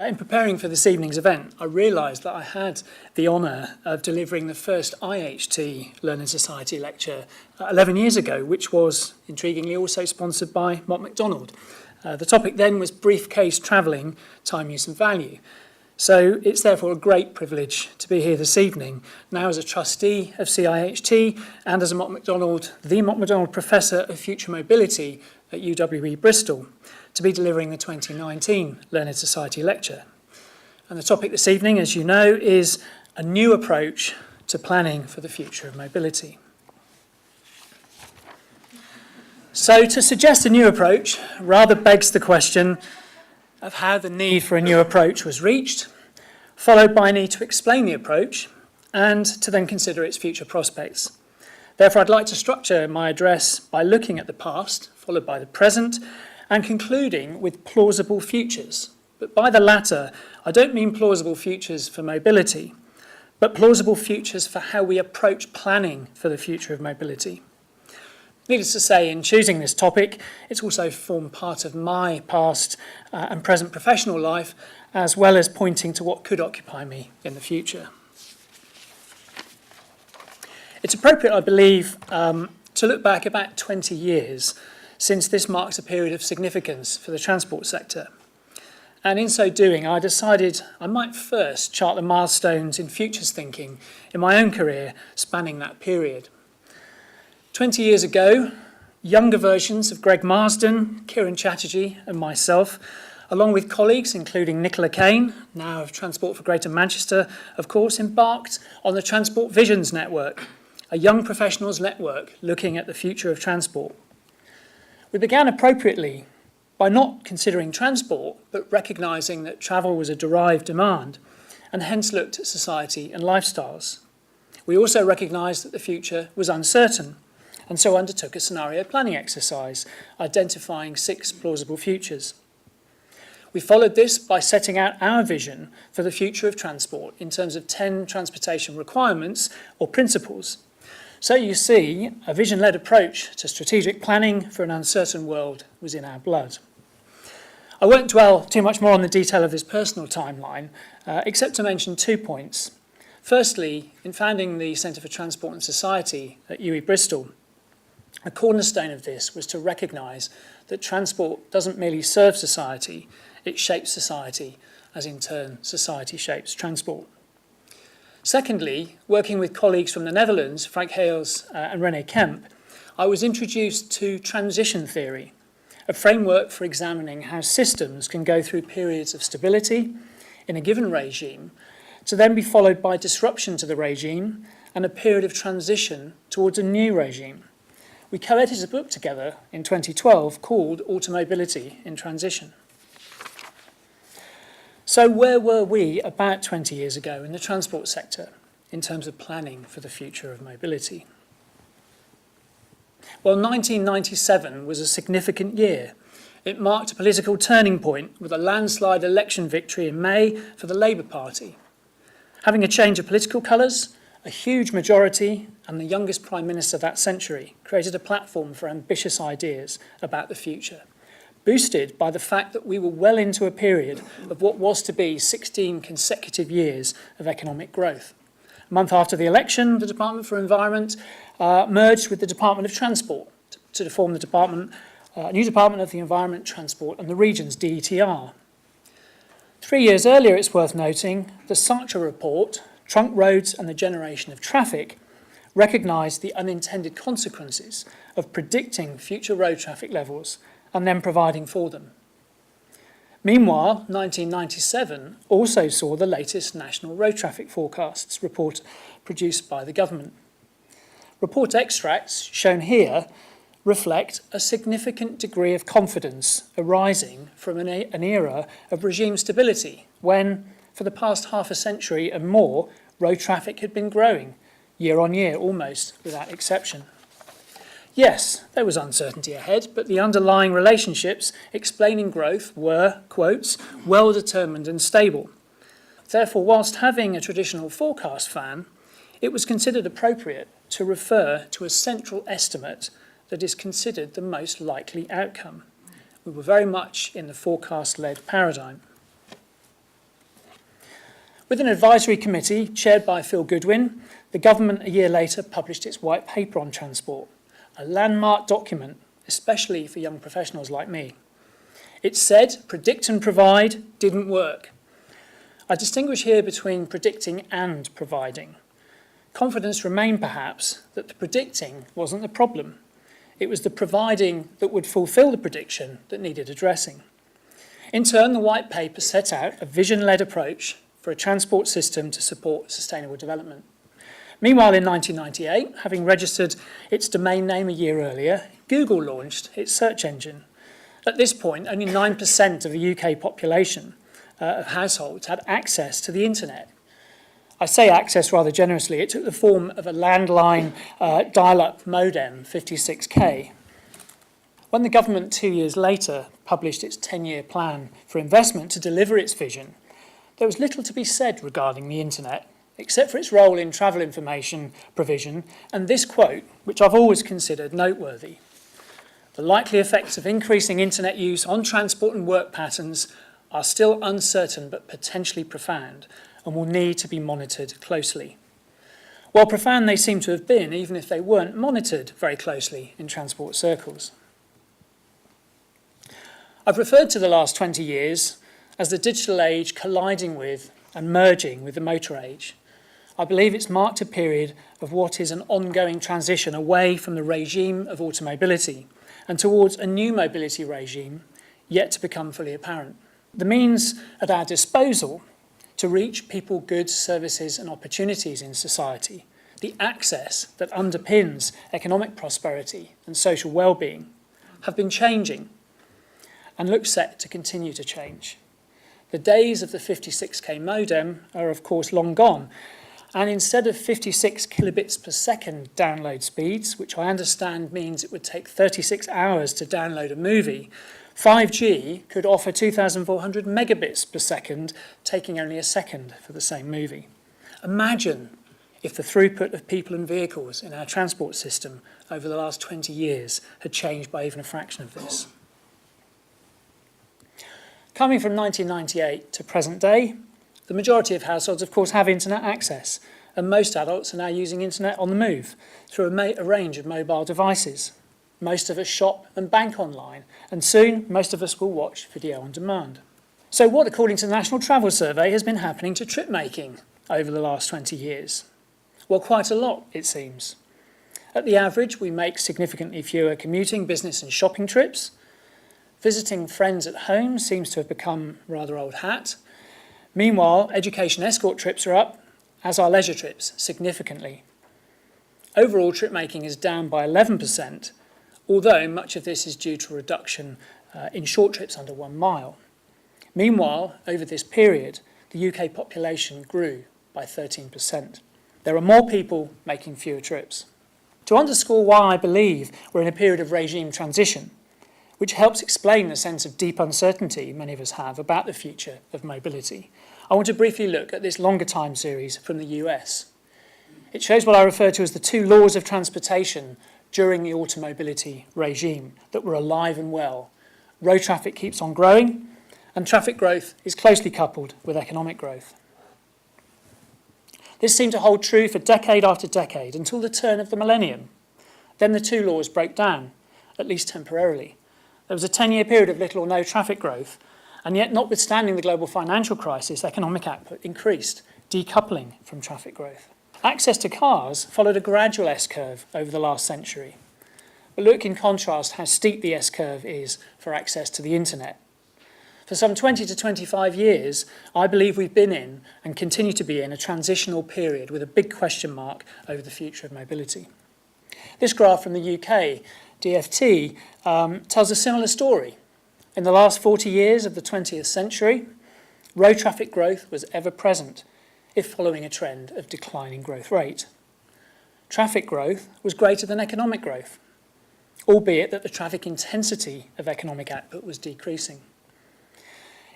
In preparing for this evening's event, I realised that I had the honour of delivering the first IHT Learning Society lecture 11 years ago, which was, intriguingly, also sponsored by Mott MacDonald. The topic then was briefcase travelling, time, use and value. So it's therefore a great privilege to be here this evening, now as a trustee of CIHT and as a the Mott MacDonald Professor of Future Mobility at UWE Bristol, to be delivering the 2019 Learning Society lecture. And the topic this evening, as you know, is a new approach to planning for the future of mobility. So to suggest a new approach rather begs the question of how the need for a new approach was reached, followed by a need to explain the approach and to then consider its future prospects. Therefore, I'd like to structure my address by looking at the past, followed by the present, and concluding with plausible futures. But by the latter, I don't mean plausible futures for mobility, but plausible futures for how we approach planning for the future of mobility. Needless to say, in choosing this topic, it's also formed part of my past and present professional life, as well as pointing to what could occupy me in the future. It's appropriate, I believe, to look back about 20 years since this marks a period of significance for the transport sector. And in so doing, I decided I might first chart the milestones in futures thinking in my own career spanning that period. 20 years ago, younger versions of Greg Marsden, Kiran Chatterjee and myself, along with colleagues including Nicola Kane, now of Transport for Greater Manchester, of course, embarked on the Transport Visions Network, a young professionals network looking at the future of transport. We began appropriately by not considering transport, but recognising that travel was a derived demand, and hence looked at society and lifestyles. We also recognised that the future was uncertain, and so undertook a scenario planning exercise, identifying 6 plausible futures. We followed this by setting out our vision for the future of transport in terms of 10 transportation requirements or principles. So you see, a vision-led approach to strategic planning for an uncertain world was in our blood. I won't dwell too much more on the detail of this personal timeline, except to mention 2 points. Firstly, in founding the Centre for Transport and Society at UWE Bristol, a cornerstone of this was to recognise that transport doesn't merely serve society, it shapes society, as in turn society shapes transport. Secondly, working with colleagues from the Netherlands, Frank Hales and René Kemp, I was introduced to transition theory, a framework for examining how systems can go through periods of stability in a given regime, to then be followed by disruption to the regime and a period of transition towards a new regime. We co-edited a book together in 2012 called Automobility in Transition. So where were we about 20 years ago in the transport sector in terms of planning for the future of mobility? Well, 1997 was a significant year. It marked a political turning point with a landslide election victory in May for the Labour Party. Having a change of political colours, a huge majority and the youngest Prime Minister that century created a platform for ambitious ideas about the future, boosted by the fact that we were well into a period of what was to be 16 consecutive years of economic growth. A month after the election, the Department for Environment merged with the Department of Transport to form the new Department of the Environment, Transport and the Regions, DETR. 3 years earlier, it's worth noting, the Sartre report, Trunk Roads and the Generation of Traffic, recognised the unintended consequences of predicting future road traffic levels and then providing for them. Meanwhile, 1997 also saw the latest National Road Traffic Forecasts report produced by the government. Report extracts, shown here, reflect a significant degree of confidence arising from an era of regime stability when, for the past half a century and more, road traffic had been growing year on year, almost without exception. Yes, there was uncertainty ahead, but the underlying relationships explaining growth were, quotes, well determined and stable. Therefore, whilst having a traditional forecast fan, it was considered appropriate to refer to a central estimate that is considered the most likely outcome. We were very much in the forecast-led paradigm. With an advisory committee chaired by Phil Goodwin, the government a year later published its white paper on transport, a landmark document, especially for young professionals like me. It said predict and provide didn't work. I distinguish here between predicting and providing. Confidence remained, perhaps, that the predicting wasn't the problem. It was the providing that would fulfil the prediction that needed addressing. In turn, the white paper set out a vision-led approach for a transport system to support sustainable development. Meanwhile, in 1998, having registered its domain name a year earlier, Google launched its search engine. At this point, only 9% of the UK population of households had access to the internet. I say access rather generously. It took the form of a landline dial-up modem, 56K. When the government 2 years later published its 10-year plan for investment to deliver its vision, there was little to be said regarding the internet, except for its role in travel information provision, and this quote, which I've always considered noteworthy. The likely effects of increasing internet use on transport and work patterns are still uncertain but potentially profound and will need to be monitored closely. While profound they seem to have been, even if they weren't monitored very closely in transport circles. I've referred to the last 20 years as the digital age colliding with and merging with the motor age. I believe it's marked a period of what is an ongoing transition away from the regime of automobility and towards a new mobility regime yet to become fully apparent. The means at our disposal to reach people, goods, services and opportunities in society, the access that underpins economic prosperity and social well-being, have been changing and look set to continue to change. The days of the 56K modem are of course long gone, and instead of 56 kilobits per second download speeds, which I understand means it would take 36 hours to download a movie, 5G could offer 2,400 megabits per second, taking only a second for the same movie. Imagine if the throughput of people and vehicles in our transport system over the last 20 years had changed by even a fraction of this. Coming from 1998 to present day, the majority of households, of course, have internet access, and most adults are now using internet on the move through a range of mobile devices. Most of us shop and bank online, and soon most of us will watch video on demand. So what, according to the National Travel Survey, has been happening to trip making over the last 20 years? Well, quite a lot, it seems. At the average, we make significantly fewer commuting, business and shopping trips. Visiting friends at home seems to have become rather old hat. Meanwhile, education escort trips are up, as are leisure trips, significantly. Overall, trip making is down by 11%, although much of this is due to a reduction in short trips under 1 mile. Meanwhile, over this period, the UK population grew by 13%. There are more people making fewer trips. To underscore why I believe we're in a period of regime transition, which helps explain the sense of deep uncertainty many of us have about the future of mobility, I want to briefly look at this longer time series from the US. It shows what I refer to as the two laws of transportation during the automobility regime that were alive and well. Road traffic keeps on growing, and traffic growth is closely coupled with economic growth. This seemed to hold true for decade after decade until the turn of the millennium. Then the two laws broke down, at least temporarily. There was a 10-year period of little or no traffic growth, and yet, notwithstanding the global financial crisis, economic output increased, decoupling from traffic growth. Access to cars followed a gradual S-curve over the last century. But look in contrast how steep the S-curve is for access to the internet. For some 20 to 25 years, I believe we've been in and continue to be in a transitional period with a big question mark over the future of mobility. This graph from the UK, DFT, tells a similar story. In the last 40 years of the 20th century, road traffic growth was ever present, if following a trend of declining growth rate. Traffic growth was greater than economic growth, albeit that the traffic intensity of economic output was decreasing.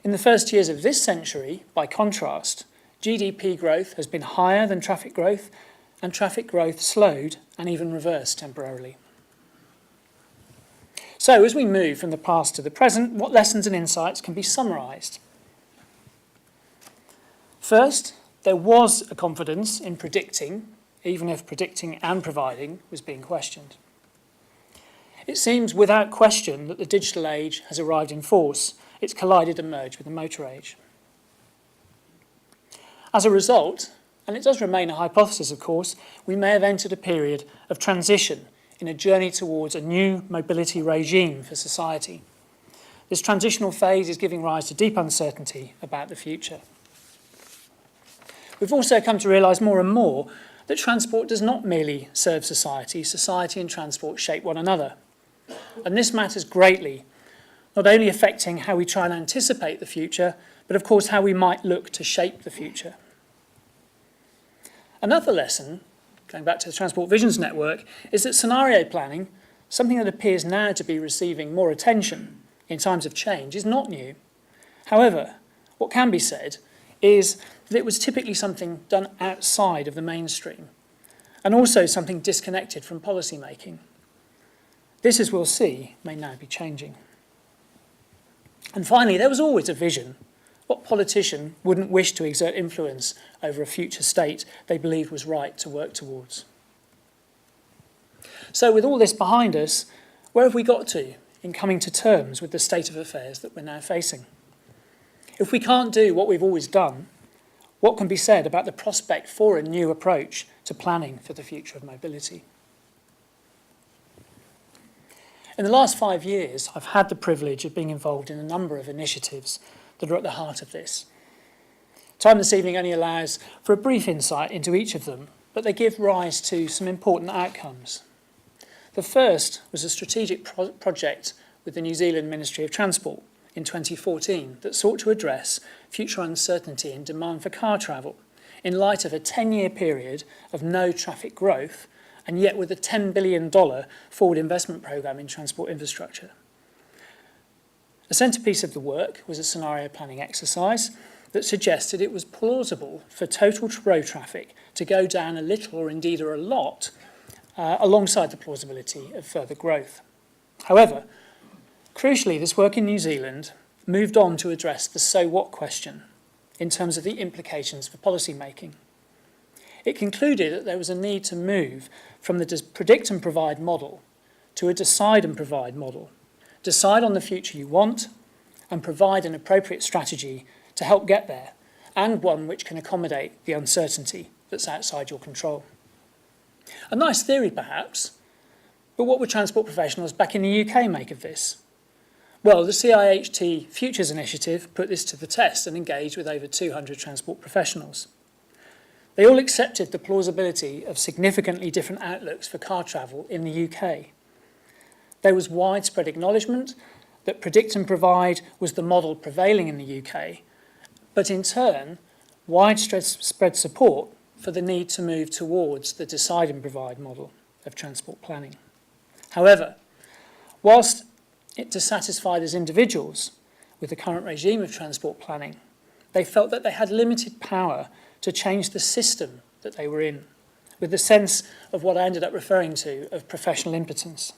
In the first years of this century, by contrast, GDP growth has been higher than traffic growth, and traffic growth slowed and even reversed temporarily. So, as we move from the past to the present, what lessons and insights can be summarised? First, there was a confidence in predicting, even if predicting and providing was being questioned. It seems without question that the digital age has arrived in force. It's collided and merged with the motor age. As a result, and it does remain a hypothesis of course, we may have entered a period of transition in a journey towards a new mobility regime for society. This transitional phase is giving rise to deep uncertainty about the future. We've also come to realise more and more that transport does not merely serve society. Society and transport shape one another. And this matters greatly, not only affecting how we try and anticipate the future, but of course how we might look to shape the future. Another lesson, going back to the Transport Visions Network, is that scenario planning, something that appears now to be receiving more attention in times of change, is not new. However, what can be said is that it was typically something done outside of the mainstream, and also something disconnected from policy making. This, as we'll see, may now be changing. And finally, there was always a vision. What politician wouldn't wish to exert influence over a future state they believed was right to work towards? So with all this behind us, where have we got to in coming to terms with the state of affairs that we're now facing? If we can't do what we've always done, what can be said about the prospect for a new approach to planning for the future of mobility? In the last 5 years, I've had the privilege of being involved in a number of initiatives that are at the heart of this. Time this evening only allows for a brief insight into each of them, but they give rise to some important outcomes. The first was a strategic project with the New Zealand Ministry of Transport in 2014 that sought to address future uncertainty in demand for car travel in light of a 10-year period of no traffic growth, and yet with a $10 billion forward investment programme in transport infrastructure. A centrepiece of the work was a scenario planning exercise that suggested it was plausible for total road traffic to go down a little or indeed a lot alongside the plausibility of further growth. However, crucially, this work in New Zealand moved on to address the so what question in terms of the implications for policy making. It concluded that there was a need to move from the predict and provide model to a decide and provide model. Decide on the future you want and provide an appropriate strategy to help get there, and one which can accommodate the uncertainty that's outside your control. A nice theory perhaps, but what would transport professionals back in the UK make of this? Well, the CIHT Futures Initiative put this to the test and engaged with over 200 transport professionals. They all accepted the plausibility of significantly different outlooks for car travel in the UK. There was widespread acknowledgement that predict and provide was the model prevailing in the UK, but in turn, widespread support for the need to move towards the decide and provide model of transport planning. However, whilst it dissatisfied as individuals with the current regime of transport planning, they felt that they had limited power to change the system that they were in, with the sense of what I ended up referring to of professional impotence.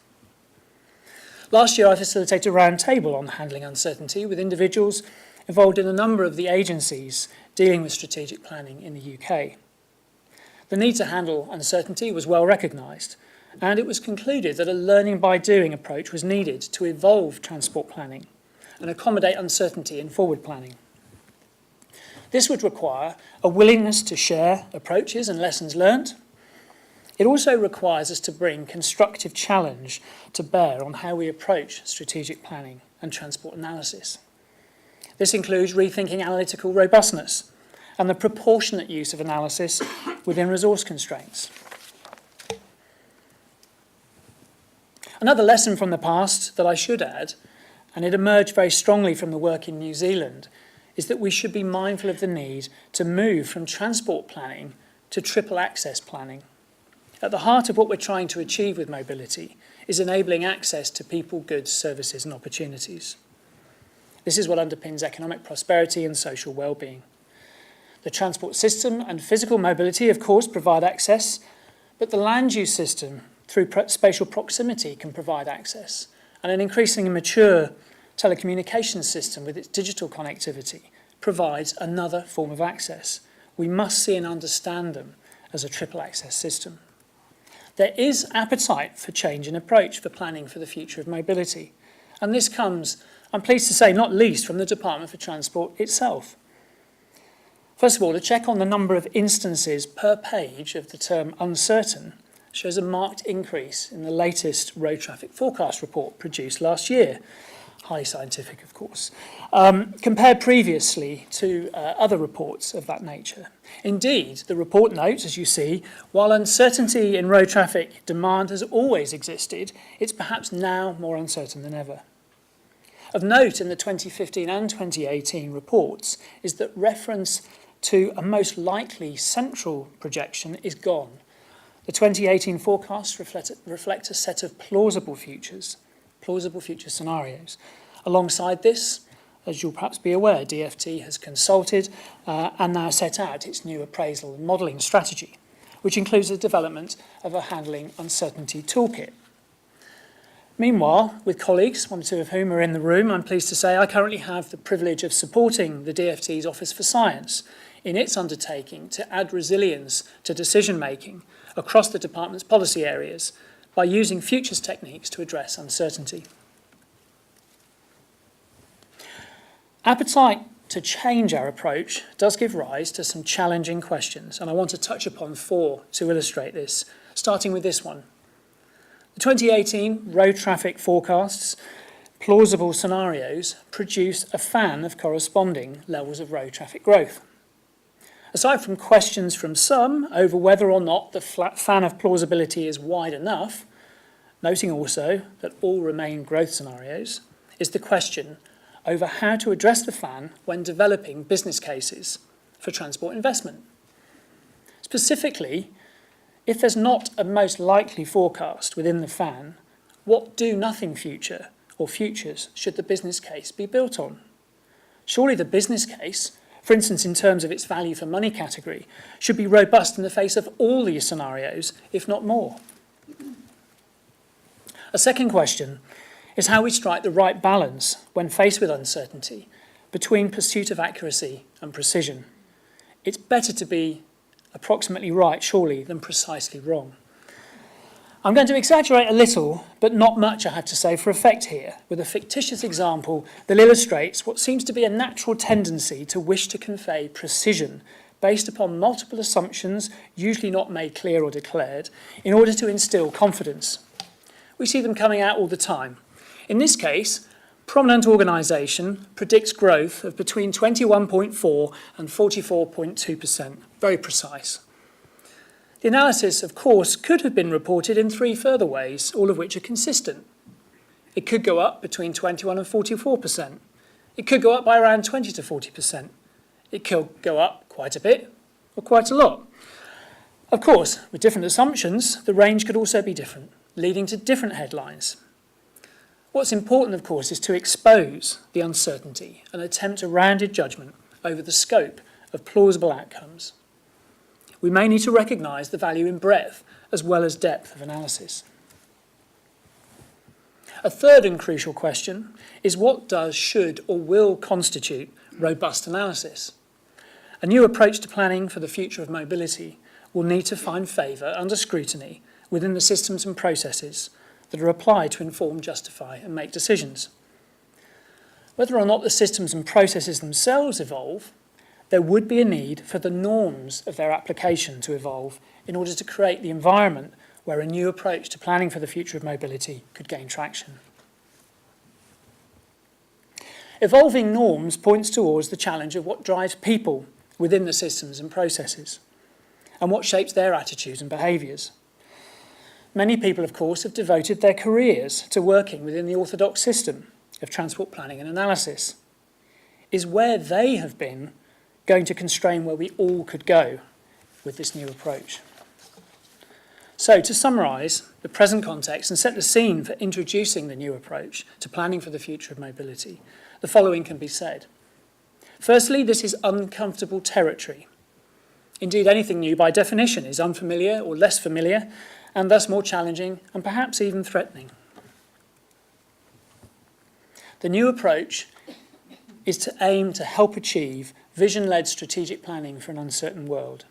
Last year, I facilitated a round table on handling uncertainty with individuals involved in a number of the agencies dealing with strategic planning in the UK. The need to handle uncertainty was well recognised, and it was concluded that a learning by doing approach was needed to evolve transport planning and accommodate uncertainty in forward planning. This would require a willingness to share approaches and lessons learnt. It also requires us to bring constructive challenge to bear on how we approach strategic planning and transport analysis. This includes rethinking analytical robustness and the proportionate use of analysis within resource constraints. Another lesson from the past that I should add, and it emerged very strongly from the work in New Zealand, is that we should be mindful of the need to move from transport planning to triple access planning. At the heart of what we're trying to achieve with mobility is enabling access to people, goods, services and opportunities. This is what underpins economic prosperity and social well-being. The transport system and physical mobility, of course, provide access, but the land use system, through spatial proximity, can provide access, and an increasingly mature telecommunications system with its digital connectivity provides another form of access, we must see and understand them as a triple access system. There is appetite for change in approach for planning for the future of mobility, and this comes, I'm pleased to say, not least from the Department for Transport itself. First of all, a check on the number of instances per page of the term uncertain shows a marked increase in the latest road traffic forecast report produced last year. Highly scientific, of course, compared previously to other reports of that nature. Indeed, the report notes, as you see, while uncertainty in road traffic demand has always existed, it's perhaps now more uncertain than ever. Of note in the 2015 and 2018 reports is that reference to a most likely central projection is gone. The 2018 forecasts reflect a set of plausible future scenarios. Alongside this, as you'll perhaps be aware, DFT has consulted and now set out its new appraisal and modelling strategy, which includes the development of a handling uncertainty toolkit. Meanwhile, with colleagues, one or two of whom are in the room, I'm pleased to say I currently have the privilege of supporting the DFT's Office for Science in its undertaking to add resilience to decision-making across the department's policy areas by using futures techniques to address uncertainty. Appetite to change our approach does give rise to some challenging questions, and I want to touch upon 4 to illustrate this, starting with this one. The 2018 road traffic forecasts, plausible scenarios, produce a fan of corresponding levels of road traffic growth. Aside from questions from some over whether or not the fan of plausibility is wide enough, noting also that all remain growth scenarios, is the question over how to address the fan when developing business cases for transport investment. Specifically, if there's not a most likely forecast within the fan, what do-nothing future or futures should the business case be built on? Surely the business case, for instance in terms of its value for money category, should be robust in the face of all these scenarios, if not more. A second question is how we strike the right balance when faced with uncertainty between pursuit of accuracy and precision. It's better to be approximately right, surely, than precisely wrong. I'm going to exaggerate a little, but not much, I have to say, for effect here, with a fictitious example that illustrates what seems to be a natural tendency to wish to convey precision based upon multiple assumptions, usually not made clear or declared, in order to instill confidence. We see them coming out all the time. In this case, prominent organisation predicts growth of between 21.4 and 44.2%. Very precise. The analysis, of course, could have been reported in 3 further ways, all of which are consistent. It could go up between 21 and 44%. It could go up by around 20 to 40%. It could go up quite a bit or quite a lot. Of course, with different assumptions, the range could also be different, leading to different headlines. What's important, of course, is to expose the uncertainty and attempt a rounded judgment over the scope of plausible outcomes. We may need to recognise the value in breadth as well as depth of analysis. A third and crucial question is what does, should, or will constitute robust analysis? A new approach to planning for the future of mobility will need to find favour under scrutiny within the systems and processes that are applied to inform, justify and make decisions. Whether or not the systems and processes themselves evolve, there would be a need for the norms of their application to evolve in order to create the environment where a new approach to planning for the future of mobility could gain traction. Evolving norms points towards the challenge of what drives people within the systems and processes and what shapes their attitudes and behaviours. Many people, of course, have devoted their careers to working within the orthodox system of transport planning and analysis. Is where they have been going to constrain where we all could go with this new approach? So, to summarise the present context and set the scene for introducing the new approach to planning for the future of mobility, the following can be said. Firstly, this is uncomfortable territory. Indeed, anything new by definition is unfamiliar or less familiar, and thus more challenging and perhaps even threatening. The new approach is to aim to help achieve vision-led strategic planning for an uncertain world.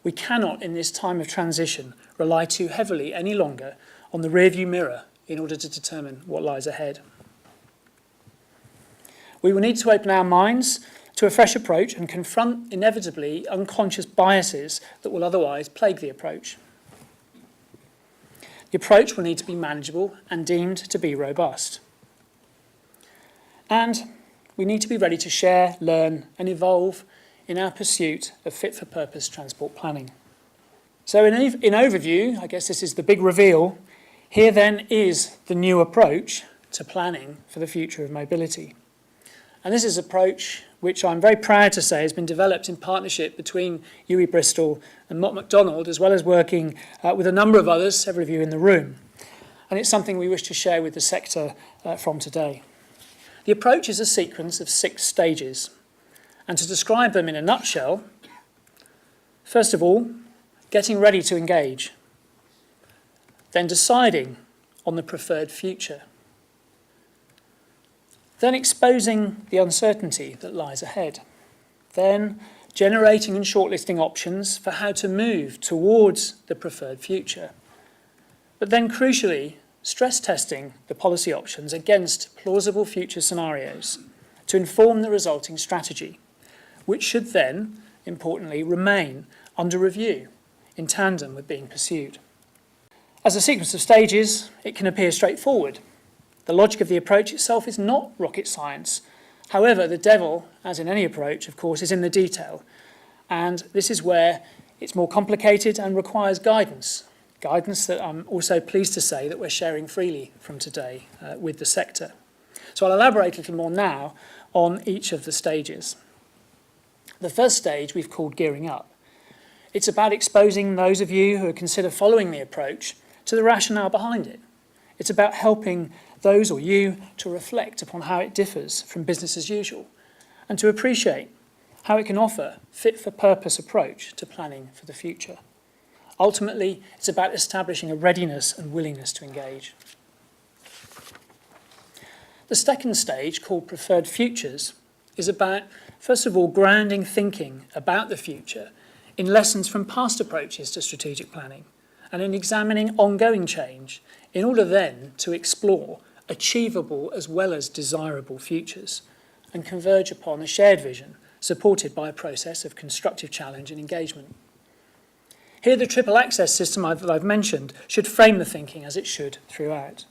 We cannot, in this time of transition, rely too heavily any longer on the rearview mirror in order to determine what lies ahead. We will need to open our minds to a fresh approach and confront inevitably unconscious biases that will otherwise plague the approach. The approach will need to be manageable and deemed to be robust. And we need to be ready to share, learn and evolve in our pursuit of fit-for-purpose transport planning. So in overview, I guess this is the big reveal, here then is the new approach to planning for the future of mobility. And this is an approach which I'm very proud to say has been developed in partnership between UWE Bristol and Mott MacDonald, as well as working with a number of others, several of you in the room. And it's something we wish to share with the sector from today. The approach is a sequence of 6 stages. And to describe them in a nutshell, first of all, getting ready to engage. Then deciding on the preferred future. Then exposing the uncertainty that lies ahead. Then generating and shortlisting options for how to move towards the preferred future. But then crucially, stress testing the policy options against plausible future scenarios to inform the resulting strategy, which should then, importantly, remain under review in tandem with being pursued. As a sequence of stages, it can appear straightforward. The logic of the approach itself is not rocket science. However, the devil, as in any approach, of course, is in the detail. And this is where it's more complicated and requires guidance. Guidance that I'm also pleased to say that we're sharing freely from today with the sector. So I'll elaborate a little more now on each of the stages. The first stage we've called gearing up. It's about exposing those of you who consider following the approach to the rationale behind it. It's about helping those or you to reflect upon how it differs from business as usual and to appreciate how it can offer fit-for-purpose approach to planning for the future. Ultimately, it's about establishing a readiness and willingness to engage. The second stage, called preferred futures, is about, first of all, grounding thinking about the future in lessons from past approaches to strategic planning and in examining ongoing change in order then to explore achievable as well as desirable futures and converge upon a shared vision supported by a process of constructive challenge and engagement. Here, the triple access system I've mentioned should frame the thinking as it should throughout.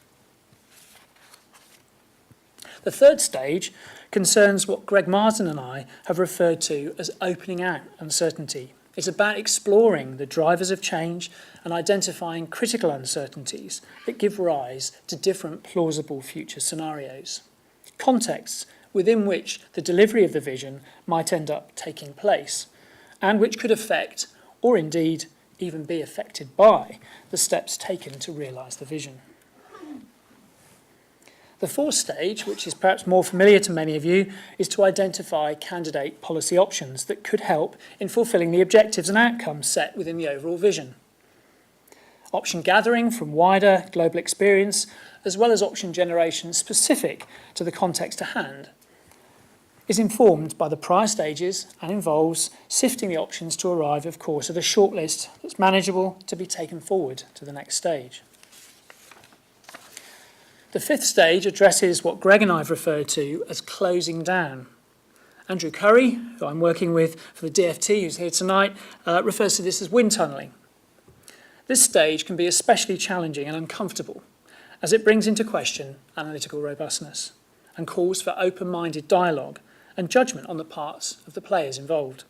The third stage concerns what Greg Marsden and I have referred to as opening out uncertainty. It's about exploring the drivers of change and identifying critical uncertainties that give rise to different plausible future scenarios, contexts within which the delivery of the vision might end up taking place, and which could affect, or indeed even be affected by, the steps taken to realise the vision. The fourth stage, which is perhaps more familiar to many of you, is to identify candidate policy options that could help in fulfilling the objectives and outcomes set within the overall vision. Option gathering from wider global experience, as well as option generation specific to the context at hand, is informed by the prior stages and involves sifting the options to arrive, of course, at a shortlist that's manageable to be taken forward to the next stage. The fifth stage addresses what Greg and I have referred to as closing down. Andrew Curry, who I'm working with for the DFT, who's here tonight, refers to this as wind tunnelling. This stage can be especially challenging and uncomfortable as it brings into question analytical robustness and calls for open-minded dialogue and judgment on the parts of the players involved.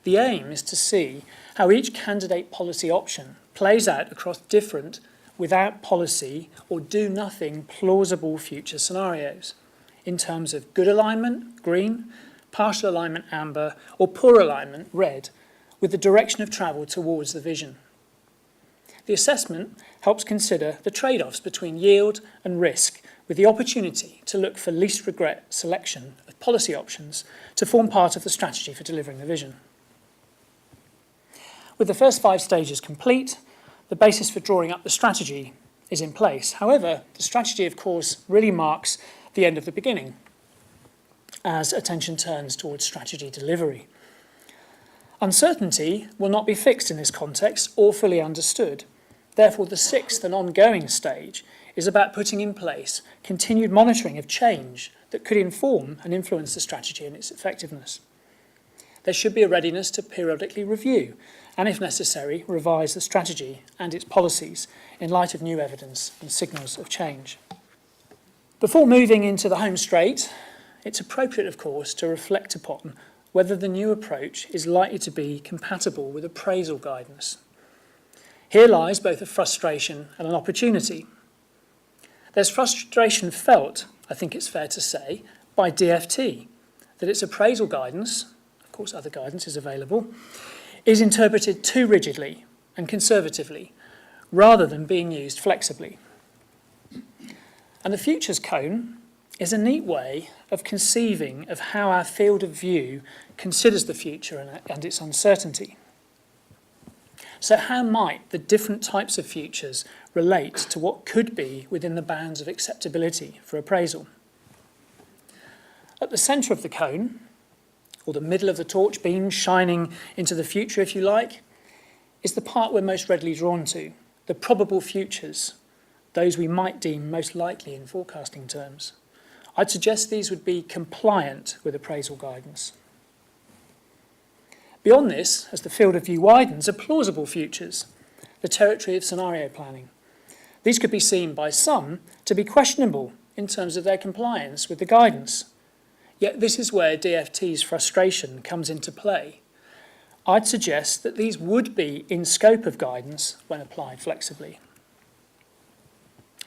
The aim is to see how each candidate policy option plays out across different without policy or do-nothing plausible future scenarios in terms of good alignment, green, partial alignment, amber, or poor alignment, red, with the direction of travel towards the vision. The assessment helps consider the trade-offs between yield and risk with the opportunity to look for least regret selection of policy options to form part of the strategy for delivering the vision. With the first 5 stages complete, the basis for drawing up the strategy is in place. However, the strategy, of course, really marks the end of the beginning. as attention turns towards strategy delivery. Uncertainty will not be fixed in this context or fully understood. Therefore, the sixth and ongoing stage is about putting in place continued monitoring of change that could inform and influence the strategy and its effectiveness. There should be a readiness to periodically review and, if necessary, revise the strategy and its policies in light of new evidence and signals of change. Before moving into the home straight, it's appropriate, of course, to reflect upon whether the new approach is likely to be compatible with appraisal guidance. Here lies both a frustration and an opportunity. There's frustration felt, I think it's fair to say, by DFT, that its appraisal guidance, of course other guidance is available, is interpreted too rigidly and conservatively, rather than being used flexibly. And the futures cone is a neat way of conceiving of how our field of view considers the future and its uncertainty. So how might the different types of futures relate to what could be within the bounds of acceptability for appraisal? At the centre of the cone, or the middle of the torch beam shining into the future, if you like, is the part we're most readily drawn to, the probable futures, those we might deem most likely in forecasting terms. I'd suggest these would be compliant with appraisal guidance. Beyond this, as the field of view widens, are plausible futures, the territory of scenario planning. These could be seen by some to be questionable in terms of their compliance with the guidance. Yet this is where DFT's frustration comes into play. I'd suggest that these would be in scope of guidance when applied flexibly.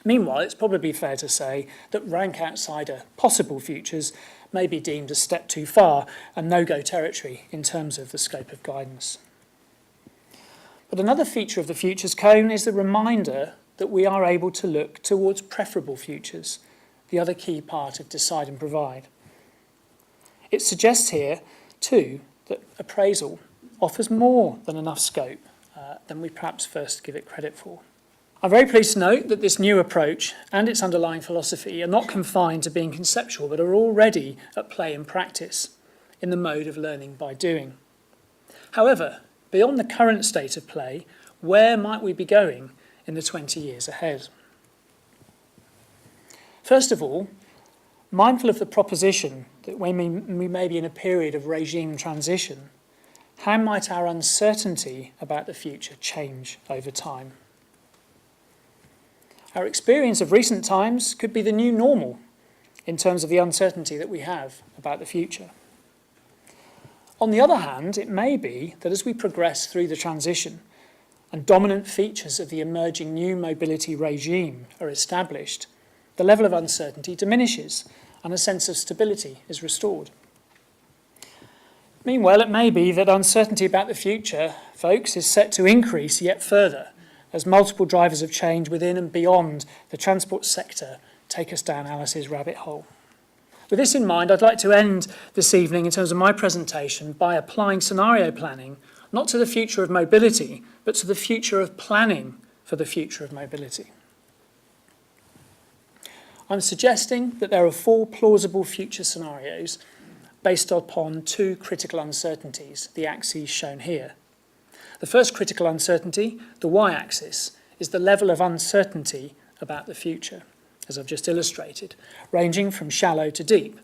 Meanwhile, it's probably fair to say that rank outsider possible futures may be deemed a step too far and no-go territory in terms of the scope of guidance. But another feature of the futures cone is the reminder that we are able to look towards preferable futures, the other key part of decide and provide. It suggests here, too, that appraisal offers more than enough scope than we perhaps first give it credit for. I'm very pleased to note that this new approach and its underlying philosophy are not confined to being conceptual, but are already at play in practice in the mode of learning by doing. However, beyond the current state of play, where might we be going in the 20 years ahead? First of all, mindful of the proposition that we may be in a period of regime transition, how might our uncertainty about the future change over time? Our experience of recent times could be the new normal in terms of the uncertainty that we have about the future. On the other hand, it may be that as we progress through the transition and dominant features of the emerging new mobility regime are established, the level of uncertainty diminishes and a sense of stability is restored. Meanwhile, it may be that uncertainty about the future, folks, is set to increase yet further as multiple drivers of change within and beyond the transport sector take us down Alice's rabbit hole. With this in mind, I'd like to end this evening in terms of my presentation by applying scenario planning, not to the future of mobility, but to the future of planning for the future of mobility. I'm suggesting that there are 4 plausible future scenarios based upon 2 critical uncertainties, the axes shown here. The first critical uncertainty, the y-axis, is the level of uncertainty about the future, as I've just illustrated, ranging from shallow to deep.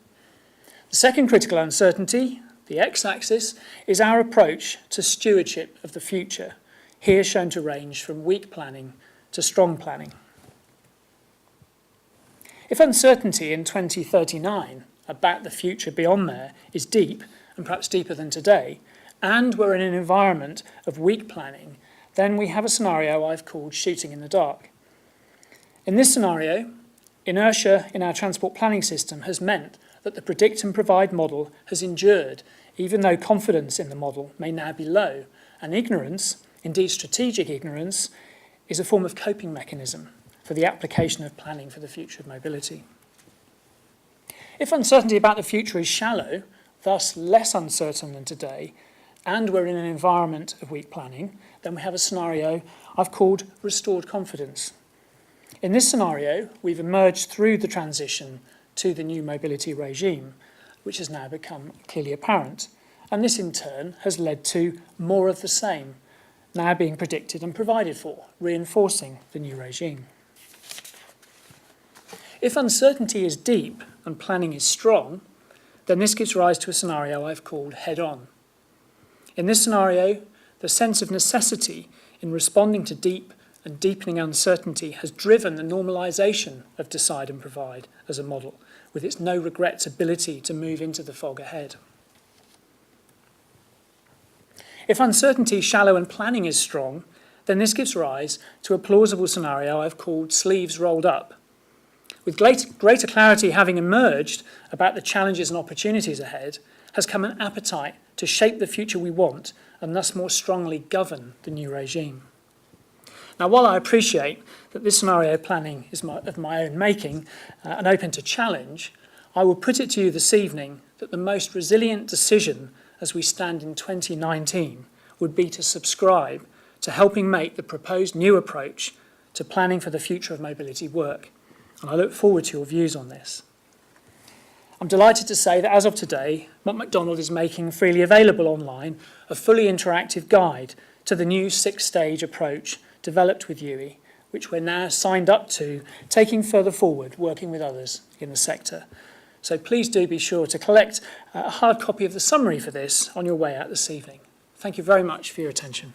The second critical uncertainty, the x-axis, is our approach to stewardship of the future, here shown to range from weak planning to strong planning. If uncertainty in 2039 about the future beyond there is deep, and perhaps deeper than today, and we're in an environment of weak planning, then we have a scenario I've called shooting in the dark. In this scenario, inertia in our transport planning system has meant that the predict and provide model has endured, even though confidence in the model may now be low, and ignorance, indeed strategic ignorance, is a form of coping mechanism for the application of planning for the future of mobility. If uncertainty about the future is shallow, thus less uncertain than today, and we're in an environment of weak planning, then we have a scenario I've called restored confidence. In this scenario, we've emerged through the transition to the new mobility regime, which has now become clearly apparent. And this in turn has led to more of the same now being predicted and provided for, reinforcing the new regime. If uncertainty is deep and planning is strong, then this gives rise to a scenario I've called head-on. In this scenario, the sense of necessity in responding to deep and deepening uncertainty has driven the normalisation of decide and provide as a model, with its no-regrets ability to move into the fog ahead. If uncertainty is shallow and planning is strong, then this gives rise to a plausible scenario I've called sleeves rolled up. With greater clarity having emerged about the challenges and opportunities ahead, has come an appetite to shape the future we want and thus more strongly govern the new regime. Now, while I appreciate that this scenario planning is of my own making and open to challenge, I will put it to you this evening that the most resilient decision as we stand in 2019 would be to subscribe to helping make the proposed new approach to planning for the future of mobility work. And I look forward to your views on this. I'm delighted to say that as of today, Mott MacDonald is making freely available online a fully interactive guide to the new 6-stage approach developed with UWE, which we're now signed up to, taking further forward, working with others in the sector. So please do be sure to collect a hard copy of the summary for this on your way out this evening. Thank you very much for your attention.